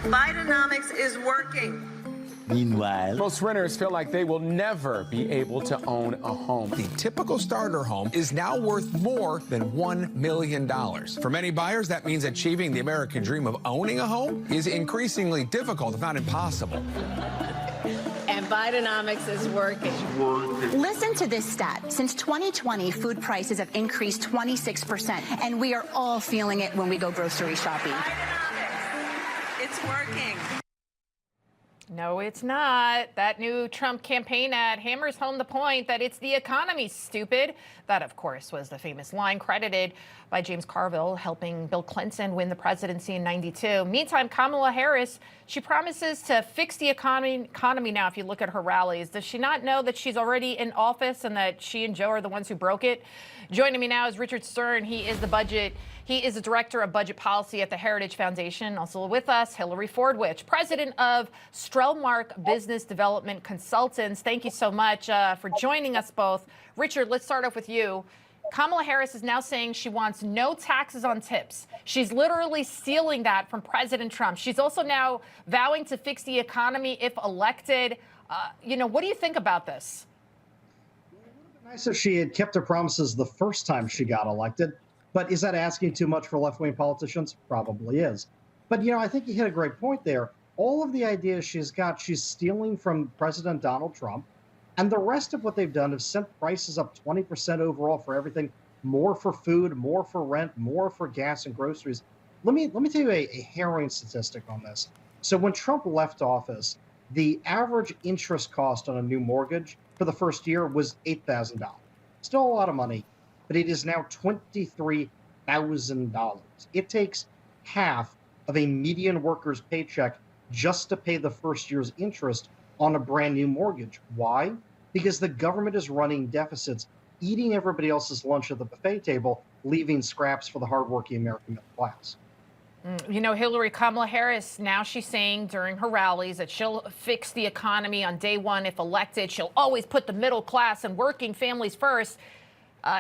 Bidenomics is working. Meanwhile, most renters feel like they will never be able to own a home. The typical starter home is now worth more than $1 million. For many buyers, that means achieving the American dream of owning a home is increasingly difficult, if not impossible. And Bidenomics is working. Listen to this stat. Since 2020, food prices have increased 26%, and we are all feeling it when we go grocery shopping. Bidenomics, it's working. No, it's not. That new Trump campaign ad hammers home the point that it's the economy, stupid. That, of course, was the famous line credited by James Carville helping Bill Clinton win the presidency in '92. Meantime, Kamala Harris, she promises to fix the economy now. If you look at her rallies, does she not know that she's already in office and that she and Joe are the ones who broke it? Joining me now is Richard Stern. He is the director of budget policy at the Heritage Foundation. Also with us, Hillary Fordwich, president of Strellmark Business Development Consultants. Thank you so much for joining us both. Richard, let's start off with you. Kamala Harris is now saying she wants no taxes on tips. She's literally stealing that from President Trump. She's also now vowing to fix the economy if elected. What do you think about this? It would have been nice if she had kept her promises the first time she got elected. But is that asking too much for left-wing politicians? Probably is. But, I think you hit a great point there. All of the ideas she's stealing from President Donald Trump. And the rest of what they've done is sent prices up 20% overall for everything, more for food, more for rent, more for gas and groceries. Let me tell you a harrowing statistic on this. So when Trump left office, the average interest cost on a new mortgage for the first year was $8,000. Still a lot of money, but it is now $23,000. It takes half of a median worker's paycheck just to pay the first year's interest on a brand new mortgage. Why? Because the government is running deficits, eating everybody else's lunch at the buffet table, leaving scraps for the hardworking American middle class. Hillary, Kamala Harris, now she's saying during her rallies that she'll fix the economy on day one if elected. She'll always put the middle class and working families first.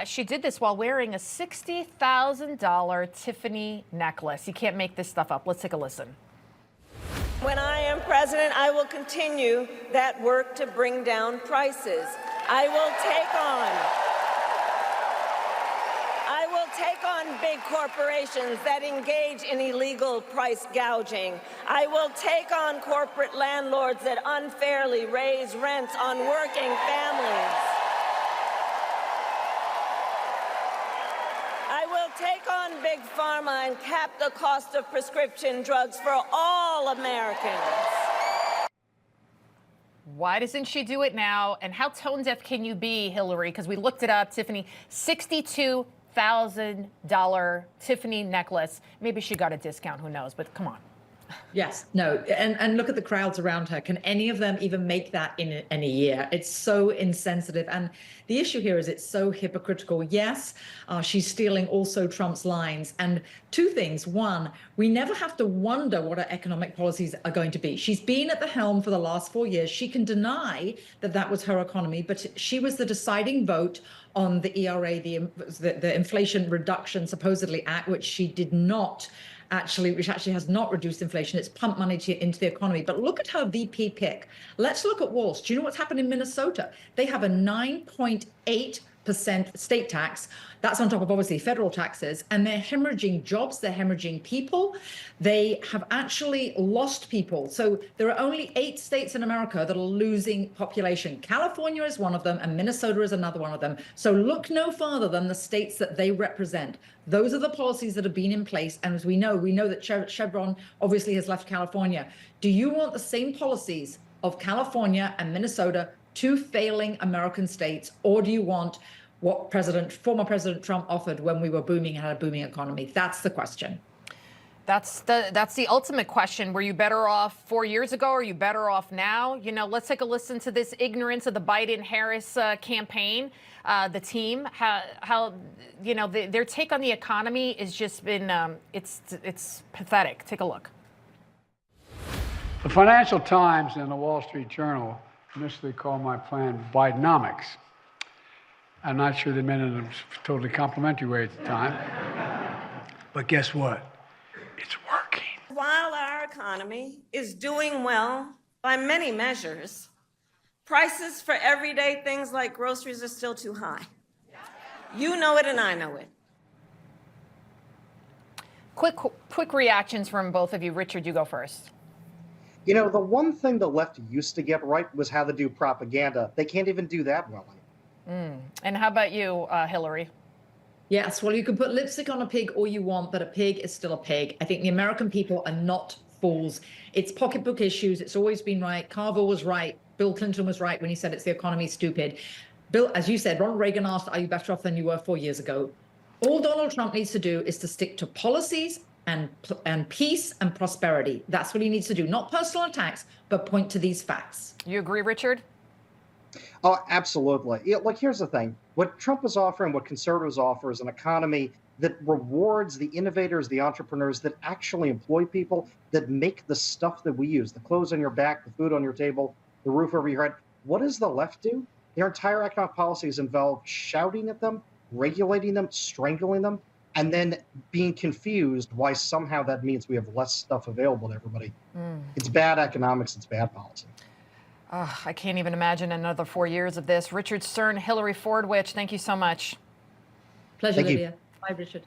She did this while wearing a $60,000 Tiffany necklace. You can't make this stuff up. Let's take a listen. When I am president, I will continue that work to bring down prices. I will take on big corporations that engage in illegal price gouging. I will take on corporate landlords that unfairly raise rents on working families. Take on big pharma and cap the cost of prescription drugs for all Americans. Why doesn't she do it now? And how tone deaf can you be, Hillary? Because we looked it up, Tiffany, $62,000 Tiffany necklace. Maybe she got a discount, who knows, but come on. Yes, no, and look at the crowds around her. Can any of them even make that in a year? It's so insensitive. And the issue here is it's so hypocritical. Yes, she's stealing also Trump's lines. And two things. One, we never have to wonder what her economic policies are going to be. She's been at the helm for the last 4 years. She can deny that that was her economy, but she was the deciding vote on the ERA, the Inflation Reduction supposedly Act, which she did not which actually has not reduced inflation. It's pumped money into the economy. But look at her VP pick. Let's look at Walsh. Do you know what's happened in Minnesota? They have a 9.8% state tax. That's on top of obviously federal taxes, and they're hemorrhaging jobs, they're hemorrhaging people. They have actually lost people. So there are only 8 states in America that are losing population. California is one of them, and Minnesota is another one of them. So look no farther than the states that they represent. Those are the policies that have been in place. And as we know that Chevron obviously has left California. Do you want the same policies of California and Minnesota, 2 failing American states, or do you want what former President Trump offered when we were booming and had a booming economy? That's the question. That's the ultimate question. Were you better off 4 years ago? Or are you better off now? Let's take a listen to this ignorance of the Biden-Harris campaign. The team, how their take on the economy has just been it's pathetic. Take a look. The Financial Times and the Wall Street Journal initially called my plan Bidenomics. I'm not sure they meant it in a totally complimentary way at the time. But guess what? It's working. While our economy economy is doing well by many measures, prices for everyday things like groceries are still too high. You know it and I know it. Quick reactions from both of you. Richard, you go first. You know, the one thing the left used to get right was how to do propaganda. They can't even do that well anymore. And how about you, Hillary? Yes, well, you can put lipstick on a pig all you want, but a pig is still a pig. I think the American people are not fools. It's pocketbook issues. It's always been right. Carver was right. Bill Clinton was right when he said it's the economy stupid. Bill, as you said, Ronald Reagan asked, are you better off than you were 4 years ago? All Donald Trump needs to do is to stick to policies and peace and prosperity. That's what he needs to do. Not personal attacks, but point to these facts. You agree, Richard? Oh, absolutely. Yeah, look, here's the thing. What Trump is offering, what conservatives offer is an economy that rewards the innovators, the entrepreneurs that actually employ people, that make the stuff that we use, the clothes on your back, the food on your table, the roof over your head. What does the left do? Their entire economic policies involve shouting at them, regulating them, strangling them, and then being confused why somehow that means we have less stuff available to everybody. It's bad economics, it's bad policy. I can't even imagine another 4 years of this. Richard Stern, Hillary Fordwich, thank you so much. Pleasure, Thank you. Lydia. Bye, Richard.